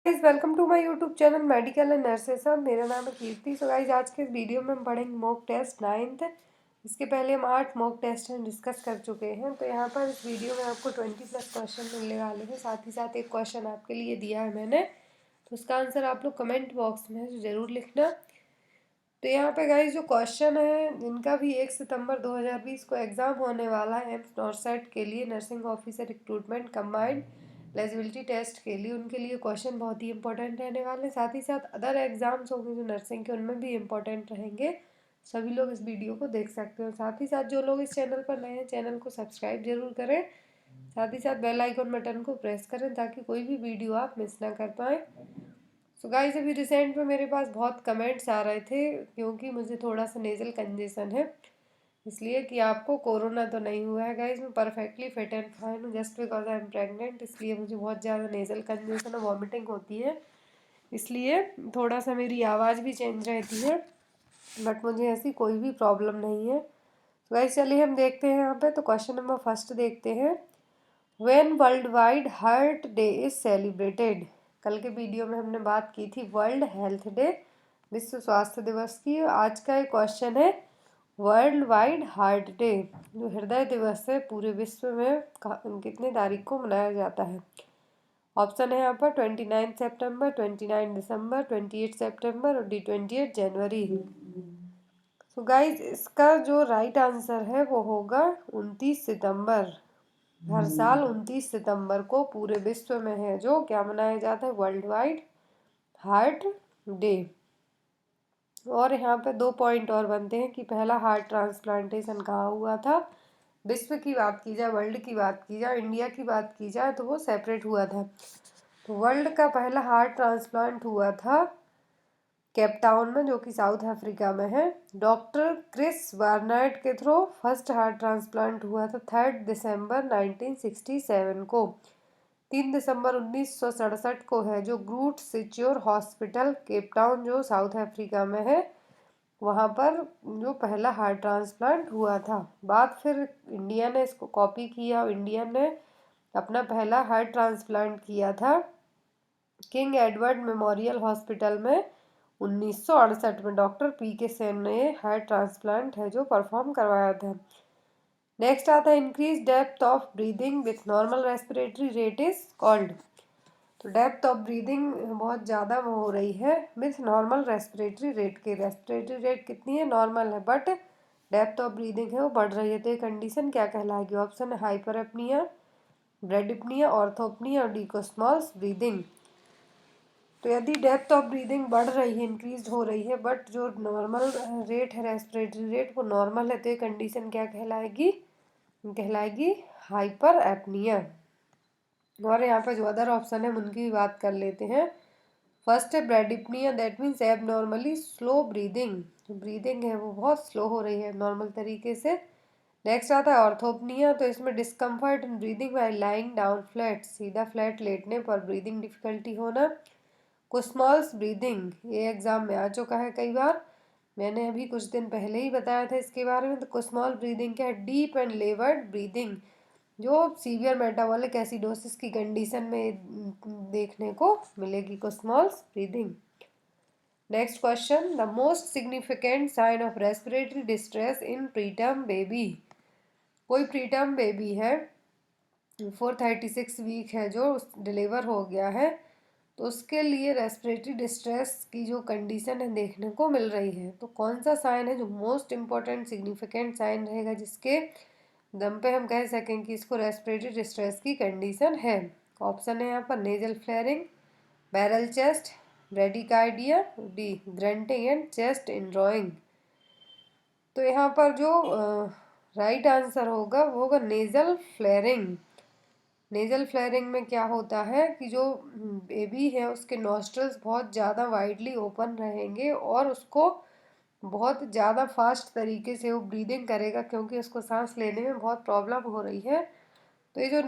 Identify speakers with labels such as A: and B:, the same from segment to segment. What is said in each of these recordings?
A: Guys welcome to my YouTube channel medical and nurses. मेरा नाम है कीर्ति। सो गाइस आज के इस वीडियो में हम पढ़ेंगे मॉक टेस्ट 9th। इसके पहले हम 8 मॉक टेस्ट डिस्कस कर चुके हैं। तो यहाँ पर इस वीडियो में आपको 20+ क्वेश्चन मिलने वाले हैं। साथ ही साथ एक क्वेश्चन आपके लिए दिया है मैंने, तो उसका आंसर आप लोग कमेंट बॉक्स में ज़रूर लिखना। तो यहाँ पे गाइस जो क्वेश्चन है इनका भी 1 सितंबर 2020 को एग्ज़ाम होने वाला है एम्स नॉर्सेट के लिए, nursing officer recruitment combined eligibility test के लिए। उनके लिए क्वेश्चन बहुत ही इंपॉर्टेंट रहने वाले हैं। साथ ही साथ अदर एग्जाम्स होंगे जो नर्सिंग के, उनमें भी इंपॉर्टेंट रहेंगे। सभी लोग इस वीडियो को देख सकते हो। साथ ही साथ जो लोग इस चैनल पर नए हैं, चैनल को सब्सक्राइब जरूर करें। साथ ही साथ बेल आइकन बटन को प्रेस करें ताकि कोई भी वीडियो आप मिस ना कर पाएँ। सो गाइस अभी रिसेंट में मेरे पास बहुत कमेंट्स आ रहे थे क्योंकि मुझे थोड़ा सा नेज़ल कंजेशन है, इसलिए कि आपको कोरोना तो नहीं हुआ है। गाइस मैं परफेक्टली फिट एंड फाइन हूँ, just because I am pregnant. इसलिए मुझे बहुत ज़्यादा नेज़ल कंजेशन और वॉमिटिंग होती है, इसलिए थोड़ा सा मेरी आवाज़ भी चेंज रहती है, बट मुझे ऐसी कोई भी प्रॉब्लम नहीं है। तो गाइस चलिए हम देखते हैं यहाँ पे। तो क्वेश्चन नंबर फर्स्ट देखते हैं। When world wide heart day is celebrated. कल के वीडियो में हमने बात की थी वर्ल्ड हेल्थ डे, विश्व स्वास्थ्य दिवस की। आज का एक क्वेश्चन है वर्ल्ड वाइड हार्ट डे, जो हृदय दिवस है, पूरे विश्व में कितने तारीख को मनाया जाता है। ऑप्शन है यहाँ पर 29 सितंबर, 29 दिसंबर, 28 सितंबर और 28 जनवरी। तो गाइज इसका जो राइट आंसर है वो होगा 29 सितंबर। हर साल 29 सितंबर को पूरे विश्व में है जो क्या मनाया जाता है, वर्ल्ड वाइड हार्ट डे। और यहाँ पे 2 पॉइंट और बनते हैं कि पहला हार्ट ट्रांसप्लांटेशन कहाँ हुआ था। विश्व की बात की जाए, वर्ल्ड की बात की जाए, इंडिया की बात की जाए तो वो सेपरेट हुआ था। तो वर्ल्ड का पहला हार्ट ट्रांसप्लांट हुआ था केप टाउन में, जो कि साउथ अफ्रीका में है, डॉक्टर क्रिस बार्नार्ड के थ्रू। फर्स्ट हार्ट ट्रांसप्लांट हुआ था 3 दिसंबर 1967 को। 3 दिसंबर 1967 को है जो ग्रूट सिच्योर हॉस्पिटल केप टाउन, जो साउथ अफ्रीका में है, वहाँ पर जो पहला हार्ट ट्रांसप्लांट हुआ था। बाद फिर इंडिया ने इसको कॉपी किया और इंडिया ने अपना पहला हार्ट ट्रांसप्लांट किया था किंग एडवर्ड मेमोरियल हॉस्पिटल में 1968 में। डॉक्टर पी के सेन ने हार्ट ट्रांसप्लांट है जो परफॉर्म करवाया था। नेक्स्ट आता है increase depth of breathing with normal respiratory rate is called. तो डेप्थ ऑफ ब्रीदिंग बहुत ज़्यादा हो रही है विथ नॉर्मल रेस्पिरेटरी रेट के। रेस्पिरेटरी रेट कितनी है, नॉर्मल है, बट डेप्थ ऑफ ब्रीदिंग है वो बढ़ रही है। तो ये कंडीशन क्या कहलाएगी। ऑप्शन है हाइपर एपनिया, ब्रेडिपनिया, ऑर्थोपनिया और डिकोस्मॉल्स ब्रीदिंग। तो यदि डेप्थ ऑफ ब्रीदिंग बढ़ रही है, इंक्रीज हो रही है, बट जो नॉर्मल रेट है रेस्पिरेटरी रेट वो नॉर्मल है, तो ये कंडीशन क्या कहलाएगी, कहलाएगी हाइपर एपनिया। और यहाँ पे जो अदर ऑप्शन है उनकी भी बात कर लेते हैं। फर्स्ट है ब्रेडिपनिया, दैट मीन्स एब नॉर्मली स्लो ब्रीदिंग, जो ब्रीदिंग है वो बहुत स्लो हो रही है नॉर्मल तरीके से। नेक्स्ट आता है ऑर्थोपनिया, तो इसमें discomfort in breathing bye lying down flat, सीधा फ्लैट लेटने पर ब्रीदिंग डिफिकल्टी होना। कुस्मॉल्स ब्रीदिंग, ये एग्जाम में आ चुका है कई बार, मैंने अभी कुछ दिन पहले ही बताया था इसके बारे में। तो कुस्मॉल ब्रीदिंग क्या है, डीप एंड लेवर्ड ब्रीदिंग, जो सीवियर मेटाबॉलिक एसिडोसिस की कंडीशन में देखने को मिलेगी Kussmaul's breathing. Next question, the most significant sign of respiratory distress in preterm baby. कोई प्रीटर्म बेबी है 436 वीक है जो डिलीवर हो गया है, तो उसके लिए रेस्पिरेटरी डिस्ट्रेस की जो कंडीशन है देखने को मिल रही है। तो कौन सा साइन है जो मोस्ट इम्पॉर्टेंट सिग्निफिकेंट साइन रहेगा, जिसके दम पे हम कह सकें कि इसको रेस्पिरेटरी डिस्ट्रेस की कंडीशन है। ऑप्शन है यहाँ पर nasal flaring, barrel chest, bradycardia, D grunting and chest indrawing. तो यहाँ पर जो राइट आंसर होगा वो होगा नेजल फ्लेयरिंग। नेजल फ्लेयरिंग में क्या होता है कि जो बेबी है उसके नॉस्ट्रल्स बहुत ज़्यादा वाइडली ओपन रहेंगे और उसको बहुत ज़्यादा फास्ट तरीके से वो ब्रीदिंग करेगा, क्योंकि उसको सांस लेने में बहुत प्रॉब्लम हो रही है। तो ये जो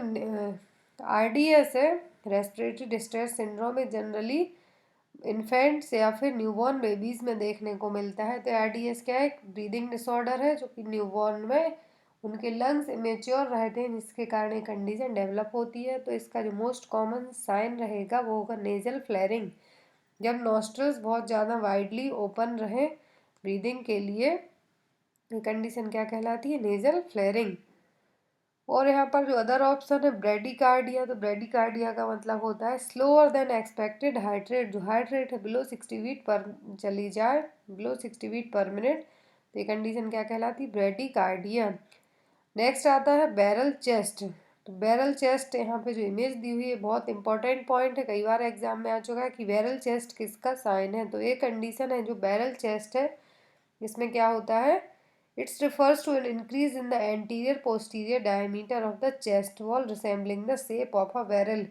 A: RDS है, रेस्पिरेटरी डिस्ट्रेस सिंड्रोम, में जनरली इन्फेंट्स या फिर न्यूबॉर्न बेबीज़ में देखने को मिलता है। तो RDS क्या है, एक ब्रीदिंग डिसऑर्डर है जो कि न्यूबॉर्न में उनके लंग्स इमेच्योर रहते हैं जिसके कारण ये कंडीशन डेवलप होती है। तो इसका जो मोस्ट कॉमन साइन रहेगा वो होगा नेजल फ्लेयरिंग। जब नॉस्ट्रल्स बहुत ज़्यादा वाइडली ओपन रहे ब्रीदिंग के लिए, ये कंडीशन क्या कहलाती है? Nasal flaring. और यहाँ पर जो अदर ऑप्शन है ब्रेडिकार्डिया, तो ब्रेडिकार्डिया का मतलब होता है slower then expected heart rate. जो हार्ट रेट है बिलो 60 बीट पर चली जाए, बिलो 60 बीट पर मिनट, तो ये कंडीशन क्या कहलाती है? ब्रेडिकार्डिया। नेक्स्ट आता है बैरल चेस्ट। तो बैरल चेस्ट, यहाँ पे जो इमेज दी हुई है बहुत इंपॉर्टेंट पॉइंट है, कई बार एग्जाम में आ चुका है कि बैरल चेस्ट किसका साइन है। तो ये कंडीशन है जो बैरल चेस्ट है, इसमें क्या होता है? It's refers to an increase in the anterior posterior diameter of the chest wall resembling the shape of a barrel.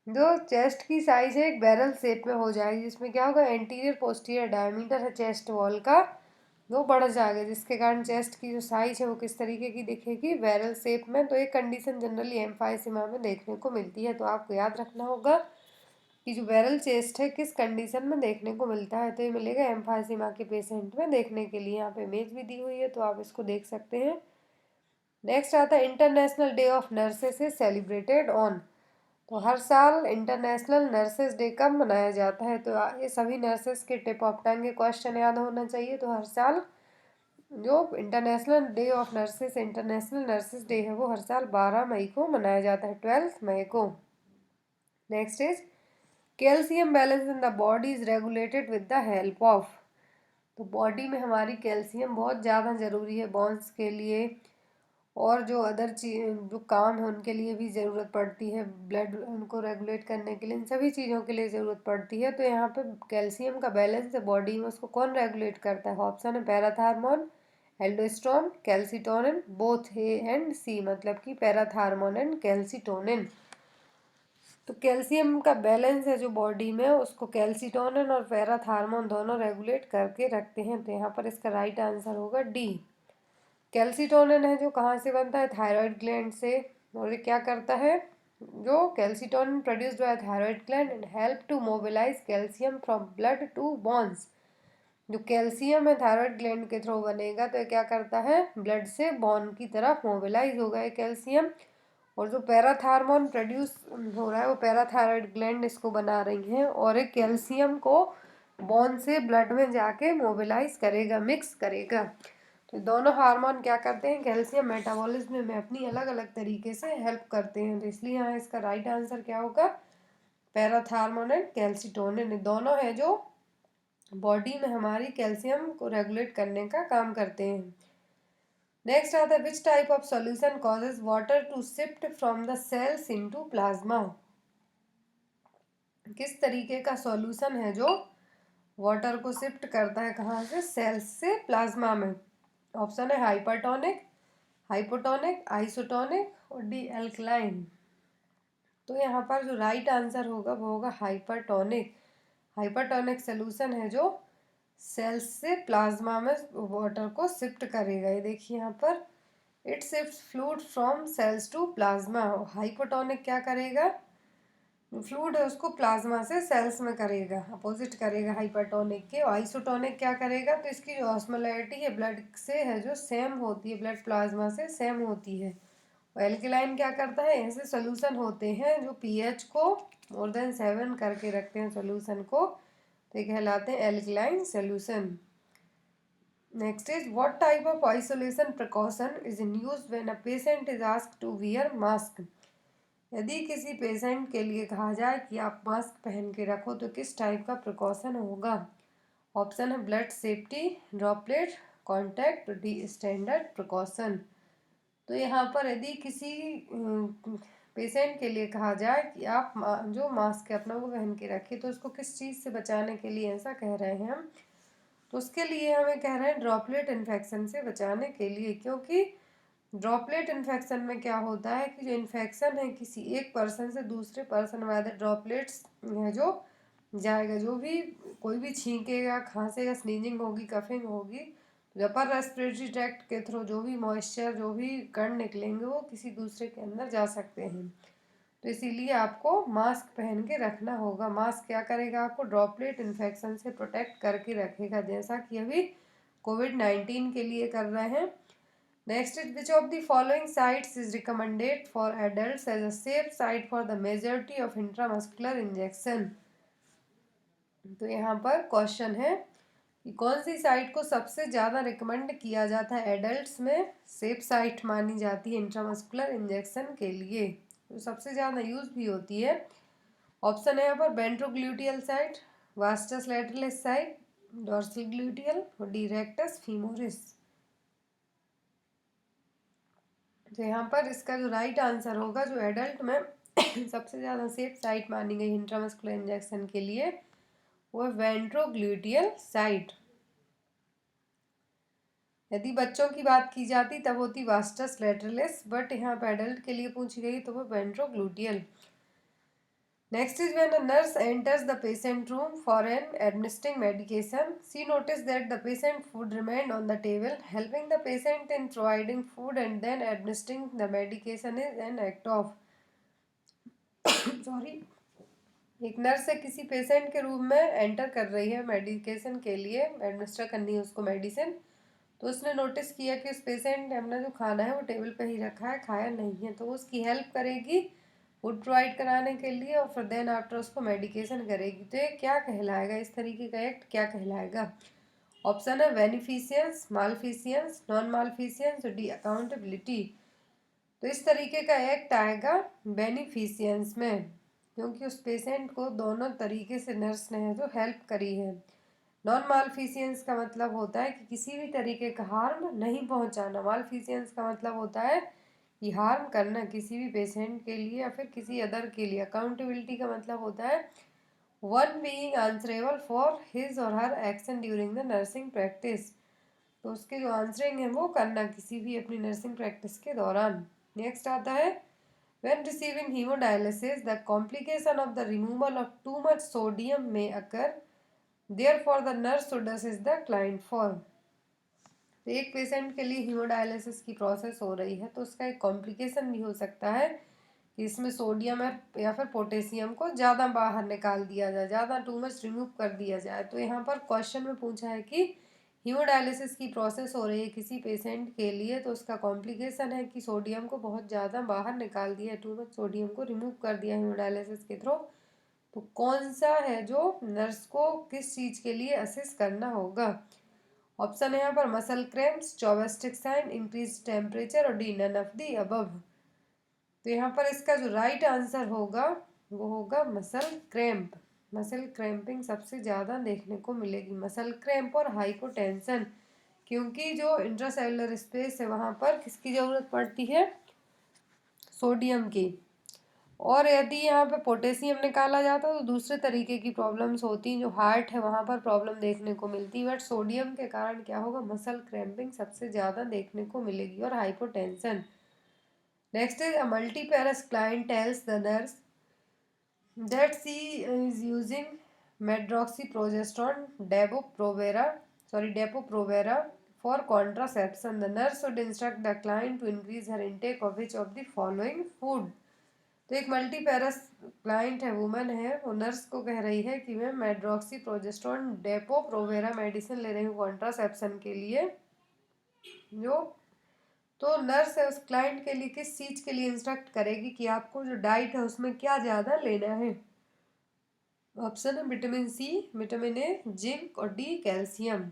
A: जो चेस्ट की साइज है एक बैरल शेप में हो जाएगी, जिसमें क्या होगा? एंटीरियर पोस्टीरियर डायमीटर है चेस्ट वॉल का वो बढ़ जाएगा, जिसके कारण चेस्ट की जो साइज है वो किस तरीके की दिखेगी? बैरल शेप में। तो एक कंडीशन जनरली एम्फाइसीमा में देखने को मिलती है। तो आपको याद रखना होगा कि जो बैरल चेस्ट है किस कंडीशन में देखने को मिलता है। तो ये मिलेगा एम्फाइसीमा के पेशेंट में देखने के लिए। यहाँ पे इमेज भी दी हुई है तो आप इसको देख सकते हैं। नेक्स्ट आता है international day of nurses is celebrated on. तो हर साल इंटरनेशनल नर्सेस डे कब मनाया जाता है? तो ये सभी नर्सेस के टिप ऑफ टंग के क्वेश्चन याद होना चाहिए। तो हर साल जो international day of nurses, international nurses day है वो हर साल 12 मई को मनाया जाता है, 12 मई को। Next is calcium balance in the body is regulated with the help of. तो बॉडी में हमारी कैल्शियम बहुत ज़्यादा ज़रूरी है बोन्स के लिए, और जो अदर चीज जो काम है उनके लिए भी ज़रूरत पड़ती है, ब्लड उनको रेगुलेट करने के लिए, इन सभी चीज़ों के लिए ज़रूरत पड़ती है। तो यहाँ पे कैल्शियम का बैलेंस है बॉडी में, उसको कौन रेगुलेट करता है? ऑप्शन है parathormone, aldosterone, calcitonin, both A and C, मतलब कि पैराथार्मोन एंड कैल्सिटोनिन। तो कैल्शियम का बैलेंस है जो बॉडी में उसको कैल्सिटोनिन और पैराथार्मोन दोनों रेगुलेट करके रखते हैं। तो यहाँ पर इसका राइट आंसर होगा डी। कैल्सिटोनिन है जो कहाँ से बनता है? थायराइड ग्लैंड से। और ये क्या करता है? जो calcitonin produced by thyroid gland and help to mobilize calcium from blood to bones. जो कैल्शियम है थायराइड ग्लैंड के थ्रू बनेगा, तो ये क्या करता है? ब्लड से बोन की तरफ मोबिलाइज होगा ये कैल्शियम। और जो पैराथार्मोन प्रोड्यूस हो रहा है वो पैराथायराइड ग्लैंड इसको बना रही हैं, और एक कैल्शियम को बोन से ब्लड में जाके मोबिलाइज करेगा, मिक्स करेगा। तो दोनों हार्मोन क्या करते हैं? कैल्शियम मेटाबॉलिज्म में अपनी अलग अलग तरीके से हेल्प करते हैं। तो इसलिए यहाँ इसका राइट आंसर क्या होगा? पैराथार्मोन एंड कैल्सिटोनिन दोनों है जो बॉडी में हमारी कैल्शियम को रेगुलेट करने का काम करते हैं। नेक्स्ट आता है which type of solution causes water to shift from the cells into plasma. किस तरीके का सॉल्यूशन है जो वाटर को शिफ्ट करता है कहाँ से? सेल्स से प्लाज्मा में। ऑप्शन है हाइपरटोनिक, हाइपोटोनिक, आइसोटोनिक और डी एल्कलाइन। तो यहाँ पर जो राइट आंसर होगा वो होगा हाइपरटोनिक। हाइपरटोनिक सोल्यूशन है जो सेल्स से प्लाज्मा में वाटर को शिफ्ट करेगा। ये देखिए यहाँ पर it shift fluid from cells to plasma. Hypotonic क्या करेगा? फ्लूइड है उसको प्लाज्मा से सेल्स में करेगा, अपोजिट करेगा हाइपरटोनिक के। और आइसोटोनिक क्या करेगा? तो इसकी जो ऑस्मोलैरिटी है ब्लड से है जो सेम होती है, ब्लड प्लाज्मा से सेम होती है। और एल्कलाइन क्या करता है? ऐसे सोल्यूशन होते हैं जो पीएच को मोर देन 7 करके रखते हैं सोल्यूशन को, तो ये कहलाते हैं alkaline solution. Next is what type of isolation precaution is in use when a patient is asked to wear mask. यदि किसी पेशेंट के लिए कहा जाए कि आप मास्क पहन के रखो तो किस टाइप का प्रिकॉशन होगा? ऑप्शन है blood safety, droplet, contact, D standard precaution. तो यहाँ पर यदि किसी पेशेंट के लिए कहा जाए कि आप जो मास्क है अपना वो पहन के रखिए, तो उसको किस चीज़ से बचाने के लिए ऐसा कह रहे हैं हम? तो उसके लिए हमें कह रहे हैं ड्रॉपलेट इन्फेक्शन से बचाने के लिए। क्योंकि ड्रॉपलेट इन्फेक्शन में क्या होता है कि जो इन्फेक्शन है किसी एक पर्सन से दूसरे पर्सन बाय द ड्रॉपलेट्स है जो जाएगा, जो भी कोई भी छींकेगा, खांसेगा, स्नीजिंग होगी, कफिंग होगी, तो अपर रेस्पिरेटरी ट्रैक्ट के थ्रू जो भी मॉइस्चर, जो भी कण निकलेंगे वो किसी दूसरे के अंदर जा सकते हैं। तो इसीलिए आपको मास्क पहन के रखना होगा। मास्क क्या करेगा? आपको ड्रॉपलेट इन्फेक्शन से प्रोटेक्ट करके रखेगा, जैसा कि अभी कोविड-19 के लिए कर रहे हैं। Next is which of the following sites is recommended for adults as a safe site for the majority of intramuscular injection. तो यहाँ पर क्वेश्चन है कि कौन सी साइट को सबसे ज़्यादा रिकमेंड किया जाता है एडल्ट्स में, सेफ साइट मानी जाती है इंट्रामस्कुलर इंजेक्शन के लिए, तो सबसे ज़्यादा यूज भी होती है। ऑप्शन है यहाँ पर ventrogluteal site, vastus लैटरलिस site, dorsal gluteal और डी रेक्टस फीमोरिस। तो यहाँ पर इसका जो राइट आंसर होगा, जो एडल्ट में सबसे ज़्यादा सेफ साइट मानी गई इंट्रामस्कुलर इंजेक्शन के लिए, वो वेंट्रोग्लूटियल साइट। यदि बच्चों की बात की जाती तब होती वास्टस लैटरलिस, बट यहाँ पे एडल्ट के लिए पूछी गई तो वो ventrogluteal. Next is when a nurse enters the patient room for an administering medication, she notice that the patient food remained on the table, helping the patient in providing food and then administering the medication is an act of sorry. एक nurse है किसी patient के room में enter कर रही है medication के लिए, एडमिनिस्टर करनी है उसको मेडिसिन, तो उसने नोटिस किया कि उस पेशेंट ने अपना जो खाना है वो टेबल पे ही रखा है, खाया नहीं है, तो वो उसकी हेल्प करेगी फूड प्रोवाइड कराने के लिए और फिर देन आफ्टर उसको मेडिकेशन करेगी। तो ये क्या कहलाएगा, इस तरीके का एक्ट क्या कहलाएगा? ऑप्शन है बेनिफिशियंस, मालफिशियंस, नॉन मालफिशियंस और डी अकाउंटेबिलिटी। तो इस तरीके का एक्ट आएगा बेनिफिशियंस में, क्योंकि उस पेशेंट को दोनों तरीके से नर्स ने जो हेल्प करी है। नॉन मालफिशियंस का मतलब होता है कि किसी भी तरीके का हार्म नहीं पहुंचाना, मालफिशियंस का मतलब होता है कि हार्म करना किसी भी पेशेंट के लिए या फिर किसी अदर के लिए। अकाउंटेबिलिटी का मतलब होता है one being answerable for his or her action during the nursing practice, तो उसके जो आंसरिंग है वो करना किसी भी अपनी नर्सिंग प्रैक्टिस के दौरान। नेक्स्ट आता है when receiving hemodialysis the complication of the removal of too much sodium may occur, therefore the nurse should assist the client for। तो एक पेशेंट के लिए हीमोडायलिसिस की प्रोसेस हो रही है तो उसका एक कॉम्प्लिकेशन भी हो सकता है कि इसमें सोडियम या फिर पोटेशियम को ज़्यादा बाहर निकाल दिया जाए, ज़्यादा टू मच रिमूव कर दिया जाए। तो यहाँ पर क्वेश्चन में पूछा है कि हीमोडायलिसिस की प्रोसेस हो रही है किसी पेशेंट के लिए, तो उसका कॉम्प्लिकेशन है कि सोडियम को बहुत ज़्यादा बाहर निकाल दिया, टू मच सोडियम को रिमूव कर दिया हीमोडायलिसिस के थ्रू। तो कौन सा है जो नर्स को किस चीज़ के लिए असिस्ट करना होगा? ऑप्शन है यहाँ पर muscle cramps, Chvostek sign, increase temperature or D none of the above. तो यहाँ पर इसका जो राइट आंसर होगा वो होगा मसल क्रैम्प। मसल क्रैम्पिंग सबसे ज़्यादा देखने को मिलेगी, मसल क्रैम्प और हाइपोटेंशन, क्योंकि जो इंट्रासेलुलर स्पेस है वहाँ पर किसकी ज़रूरत पड़ती है? सोडियम की। और यदि यहाँ पे पोटेशियम निकाला जाता तो दूसरे तरीके की प्रॉब्लम्स होती, जो हार्ट है वहाँ पर प्रॉब्लम देखने को मिलती, बट सोडियम के कारण क्या होगा? मसल क्रैम्पिंग सबसे ज़्यादा देखने को मिलेगी और hypotension. Next is a multiparous client tells the nurse that she is using medroxyprogesterone Depo-Provera for contraception. The nurse should instruct the client to increase her intake of which of the following food। तो एक multiparous client है, woman है, वो nurse को कह रही है कि मैं मेड्रॉक्सी प्रोजेस्टेरोन डेपो प्रोवेरा मेडिसिन ले रही हूँ कॉन्ट्रासेप्शन के लिए। जो तो नर्स है उस क्लाइंट के लिए किस चीज़ के लिए इंस्ट्रक्ट करेगी कि आपको जो डाइट है उसमें क्या ज़्यादा लेना है? ऑप्शन है vitamin C, vitamin A, zinc और डी कैल्शियम।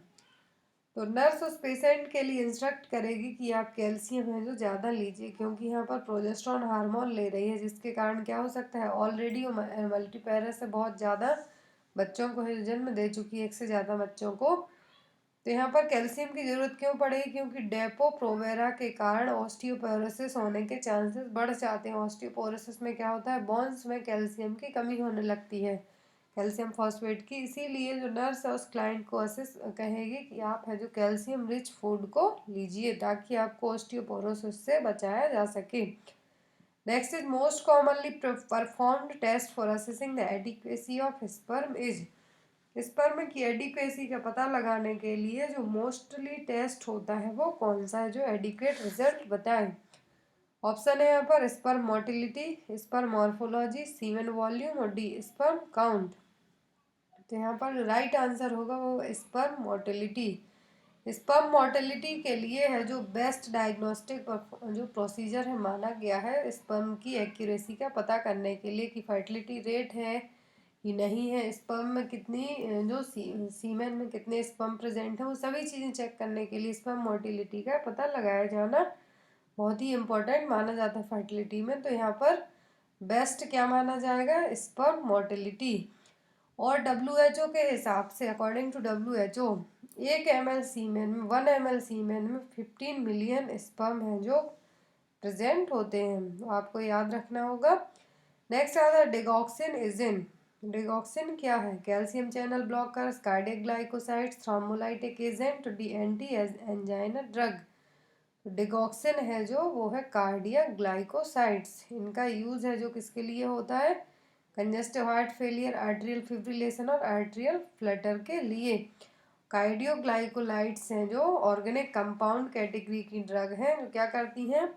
A: तो नर्स उस पेशेंट के लिए इंस्ट्रक्ट करेगी कि आप कैल्शियम है जो ज़्यादा लीजिए, क्योंकि यहाँ पर प्रोजेस्टेरोन हार्मोन ले रही है, जिसके कारण क्या हो सकता है? ऑलरेडी वो मल्टीपेरस से बहुत ज़्यादा बच्चों को जन्म दे चुकी है, एक से ज़्यादा बच्चों को। तो यहाँ पर कैल्शियम की ज़रूरत क्यों पड़ेगी? क्योंकि डेपो प्रोवेरा के कारण ऑस्टियोपोरोसिस होने के चांसेस बढ़ जाते हैं। ऑस्टियोपोरोसिस में क्या होता है? बोन्स में कैल्शियम की कमी होने लगती है, कैल्शियम फॉस्फेट की। इसीलिए जो नर्स है उस क्लाइंट को असिस्ट कहेगी कि आप है जो कैल्शियम रिच फूड को लीजिए ताकि आपको ऑस्टियोपोरोसिस से बचाया जा सके। Next is most commonly performed test for assessing the adequacy of sperm is. Sperm की एडिक्वेसी का पता लगाने के लिए जो मोस्टली टेस्ट होता है वो कौन सा है जो एडिक्वेट रिजल्ट बताए? ऑप्शन है यहाँ पर स्पर्म मोटिलिटी, स्पर्म मॉर्फोलॉजी, सीमेन वॉल्यूम और डी स्पर्म काउंट। तो यहाँ पर राइट आंसर होगा वो स्पर्म मोटिलिटी। स्पर्म मोर्टेलिटी के लिए है जो बेस्ट डायग्नोस्टिक जो प्रोसीजर है माना गया है स्पर्म की एक्यूरेसी का पता करने के लिए कि फर्टिलिटी रेट है कि नहीं है, स्पर्म में कितनी जो सीमेन में कितने स्पर्म प्रेजेंट है, वो सभी चीज़ें चेक करने के लिए स्पर्म मोर्टिलिटी का पता लगाया जाना बहुत ही इम्पोर्टेंट माना जाता है फर्टिलिटी में। तो यहाँ पर बेस्ट क्या माना जाएगा, स्पर्म मोर्टिलिटी। और WHO के हिसाब से, अकॉर्डिंग टू WHO, 1 ml सीमेन में 1 ml सीमेन में 15 मिलियन स्पर्म है जो प्रेजेंट होते हैं, तो आपको याद रखना होगा। नेक्स्ट आता है डिगॉक्सिन इजिन। डिगॉक्सिन क्या है, calcium channel blockers, cardiac glycosides, thrombolytic agent, D anti angina drug. Digoxin है जो वो है कार्डियक ग्लाइकोसाइड्स, इनका यूज है जो किसके लिए होता है, congestive heart failure, atrial fibrillation और आर्ट्रियल फ्लटर के लिए। कार्डियोग्लाइकोलाइड्स हैं जो ऑर्गेनिक कंपाउंड कैटेगरी की ड्रग हैं जो क्या करती हैं,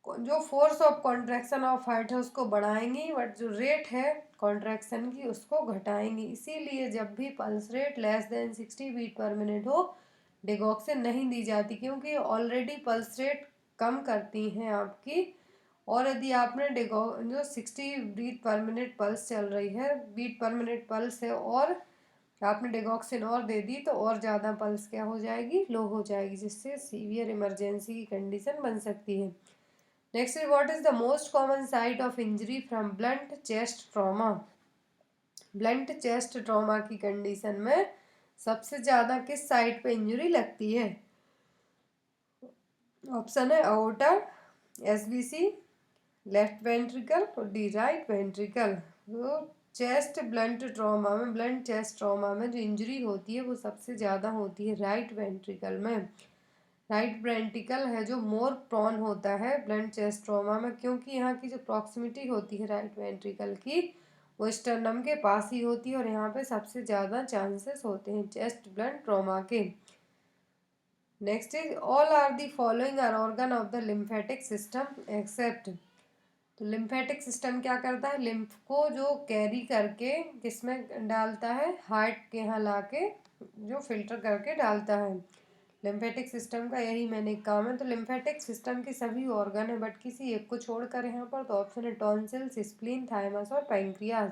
A: जो force of contraction of heart है उसको बढ़ाएंगी, बट जो रेट है कॉन्ट्रैक्शन की उसको घटाएंगी। इसीलिए जब भी pulse rate less than 60 beat per minute हो डिगॉक्सिन नहीं दी जाती, क्योंकि ऑलरेडी पल्स रेट कम करती हैं आपकी। और यदि आपने जो 60 बीट पर मिनट पल्स चल रही है, बीट पर मिनट पल्स है, और आपने डिगॉक्सिन और दे दी तो और ज़्यादा पल्स क्या हो जाएगी, लो हो जाएगी, जिससे सीवियर इमरजेंसी की कंडीशन बन सकती है। Next is what is the most common site of injury from blunt chest trauma. Blunt chest trauma की कंडीशन में सबसे ज़्यादा किस साइट पे इंजरी लगती है, ऑप्शन है अओर्टा, SBC, लेफ्ट वेंट्रिकल और डी राइट वेंट्रिकल। तो चेस्ट ब्लंट ट्रॉमा में, ब्लंट चेस्ट ट्रॉमा में जो इंजरी होती है वो सबसे ज़्यादा होती है राइट वेंट्रिकल में। राइट वेंट्रिकल है जो मोर प्रोन होता है ब्लंट चेस्ट ट्रॉमा में, क्योंकि यहाँ की जो प्रॉक्सिमिटी होती है राइट वेंट्रिकल की वो स्टर्नम के पास ही होती है, और यहाँ पे सबसे ज़्यादा चांसेस होते हैं चेस्ट ब्लंट ट्रॉमा के। Next is all are the following are organ of the lymphatic system except. तो लिम्फेटिक सिस्टम क्या करता है, लिम्फ को जो कैरी करके किसमें डालता है, हार्ट के यहाँ लाके जो फिल्टर करके डालता है। लिम्फेटिक सिस्टम का यही मैंने काम है। तो लिम्फेटिक सिस्टम की सभी ऑर्गन है, बट किसी एक को छोड़कर यहाँ पर तो ऑप्शन है टॉन्सिल्स, स्प्लीन, थाइमस और पैंक्रियाज।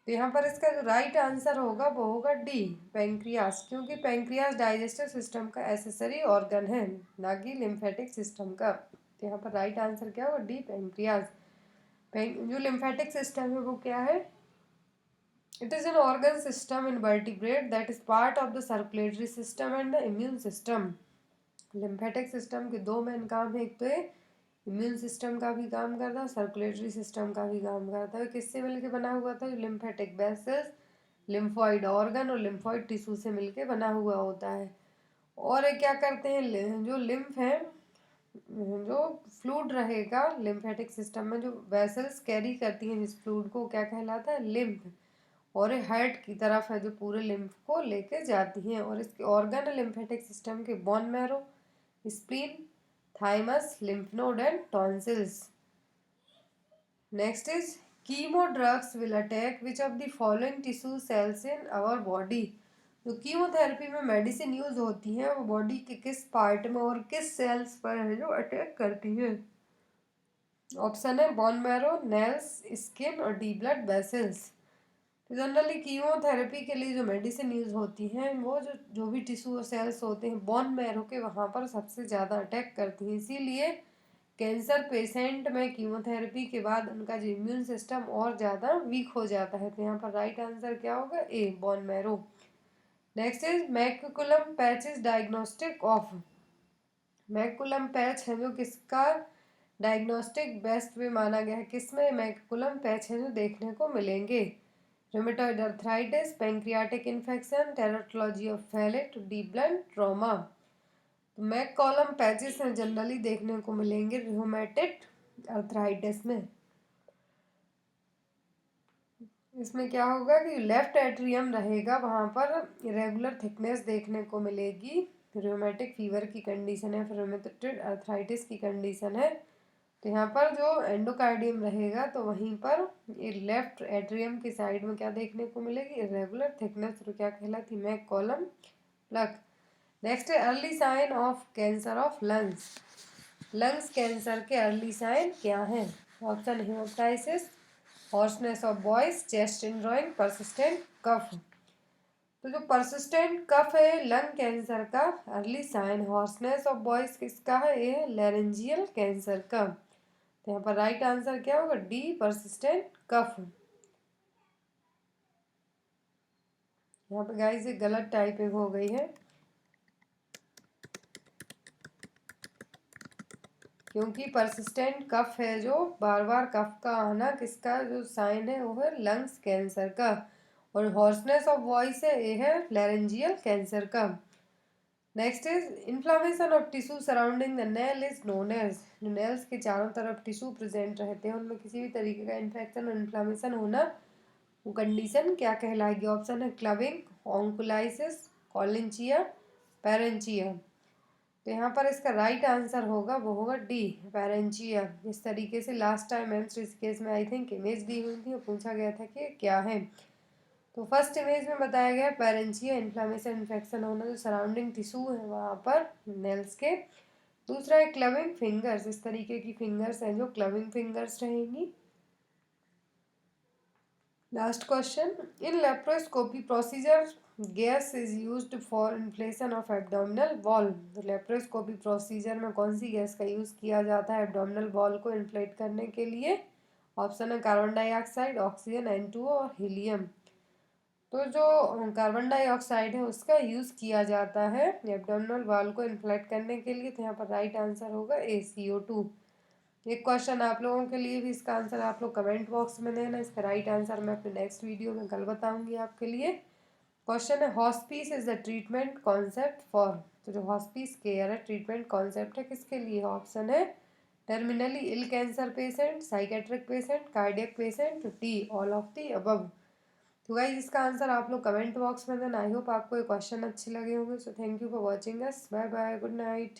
A: तो यहाँ पर इसका जो राइट आंसर होगा वो होगा डी, पैंक्रियाज, क्योंकि पैंक्रियाज डाइजेस्टिव सिस्टम का एसेसरी ऑर्गन है, ना कि लिम्फेटिक सिस्टम का। तो यहाँ पर राइट आंसर क्या होगा, डी, पैंक्रियाज। जो लिम्फेटिक सिस्टम है वो क्या है, it is an organ system in vertebrate that is part of the circulatory system and the immune system. Lymphatic system के दो मेन काम है, एक तो इम्यून सिस्टम का भी काम करता है, सर्कुलेटरी सिस्टम का भी काम करता है। किससे मिलकर बना हुआ था, लिम्फेटिक वेसल्स, लिम्फॉइड ऑर्गन और लिम्फॉइड टिश्यू से मिलकर बना हुआ होता है। और ये क्या करते हैं, जो लिम्फ है, जो फ्लूइड रहेगा लिम्फेटिक सिस्टम में, जो वेसल्स कैरी करती हैं जिस फ्लूइड को, क्या कहलाता है, लिम्फ। और ये हार्ट की तरफ है जो पूरे लिम्फ को लेके जाती हैं। और इसके ऑर्गन है लिम्फेटिक सिस्टम के, bone marrow, spleen, thymus, lymph node and tonsils. Next is chemo drugs will attack which of the following tissue cells in our body. जो कीमोथेरेपी में मेडिसिन यूज होती है वो बॉडी के किस पार्ट में और किस सेल्स पर है जो अटैक करती है। ऑप्शन है बोन मैरो, नेल्स, स्किन और डी ब्लड वेसल्स। तो जनरली कीमोथेरेपी के लिए जो मेडिसिन यूज होती हैं वो जो भी टिश्यू और सेल्स होते हैं बोन मैरो के, वहाँ पर सबसे ज़्यादा अटैक करती हैं। इसीलिए कैंसर पेशेंट में कीमोथेरेपी के बाद उनका जो इम्यून सिस्टम और ज़्यादा वीक हो जाता है। तो यहाँ पर राइट आंसर क्या होगा, A, bone marrow. Next is MacCallum patch is diagnostic of. MacCallum patch है जो किसका डायग्नोस्टिक बेस्ट वे माना गया है, किसमें मैक्यूलम पैच है जो देखने को मिलेंगे, rheumatoid arthritis, pancreatic infection, teratology of Fallot, D blunt trauma. तो मैक कॉलम पैचेस हैं जनरली देखने को मिलेंगे रूमेटिक अर्थराइटिस में। इसमें क्या होगा कि लेफ्ट एट्रियम रहेगा, वहाँ पर इरेगुलर थिकनेस देखने को मिलेगी, रूमेटिक फीवर की कंडीशन है, फिर रूमेटॉइड अर्थराइटिस की कंडीशन है। तो यहाँ पर जो एंडोकार्डियम रहेगा तो वहीं पर ये लेफ्ट एट्रियम की साइड में क्या देखने को मिलेगी, इरेगुलर थिकनेस, तो क्या कहलाती, मैक कॉलम प्लग। नेक्स्ट है early sign of cancer of lungs. Lungs cancer के अर्ली साइन क्या हैं? Option haemoptysis, hoarseness of voice, chest indrawing, persistent cough. तो जो परसिस्टेंट कफ है लंग कैंसर का early sign, hoarseness of voice किसका है? ये है लैरेंजियल कैंसर का। तो यहाँ पर राइट आंसर क्या होगा? डी, परसिस्टेंट कफ। यहाँ पे गाइस ये गलत टाइपिंग हो गई है, क्योंकि परसिस्टेंट कफ है जो बार बार कफ का आना, किसका जो साइन है वो है लंग्स कैंसर का। और हॉर्सनेस ऑफ वॉइस है ये है लैरेंजियल कैंसर का। Next is inflammation of tissue surrounding the nail is known as. जो नेल्स के चारों तरफ टिश्यू प्रेजेंट रहते हैं उनमें किसी भी तरीके का इन्फेक्शन और इन्फ्लामेशन होना, वो कंडीशन क्या कहलाएगी? ऑप्शन है क्लबिंग, ऑन्कुलाइसिस, कॉलिंचिया, पेरेंचिया। तो यहाँ पर इसका राइट आंसर होगा वो होगा डी, पेरेंचिया। इस तरीके से लास्ट टाइम एम्स ऋषिकेश में आई थिंक इमेज दी हुई थी और पूछा गया था कि क्या है। तो फर्स्ट इमेज में बताया गया पेरेंचिया, इन्फ्लामेशन इन्फेक्शन होना जो सराउंडिंग टिश्यू है वहाँ पर नेल्स के। दूसरा है क्लबिंग फिंगर्स, इस तरीके की फिंगर्स हैं जो क्लबिंग फिंगर्स रहेंगी। Last question, in laparoscopy procedure gas is used for inflation of abdominal wall. तो लेप्रोस्कोपी प्रोसीजर में कौन सी गैस का यूज़ किया जाता है एब्डोमिनल वॉल को इन्फ्लेट करने के लिए? ऑप्शन है कार्बन डाइऑक्साइड, ऑक्सीजन, N2O और हीलियम। तो जो कार्बन डाइऑक्साइड है उसका यूज़ किया जाता है एब्डोमिनल वॉल को इन्फ्लेट करने के लिए। तो यहाँ पर राइट आंसर होगा ए, CO2। एक क्वेश्चन आप लोगों के लिए भी, इसका आंसर आप लोग कमेंट बॉक्स में देना। इसका राइट आंसर मैं अपने नेक्स्ट वीडियो में कल बताऊंगी आपके लिए। क्वेश्चन है hospice is the treatment concept for. तो जो हॉस्पिस केयर है ट्रीटमेंट कॉन्सेप्ट है किसके लिए? ऑप्शन है terminally ill cancer patient, psychiatric patient, cardiac patient, D all of the above. तो गाइस इसका आंसर आप लोग कमेंट बॉक्स में देना। आई होप आपको ये क्वेश्चन अच्छे लगे होंगे। So thank you for watching us, bye bye, good night.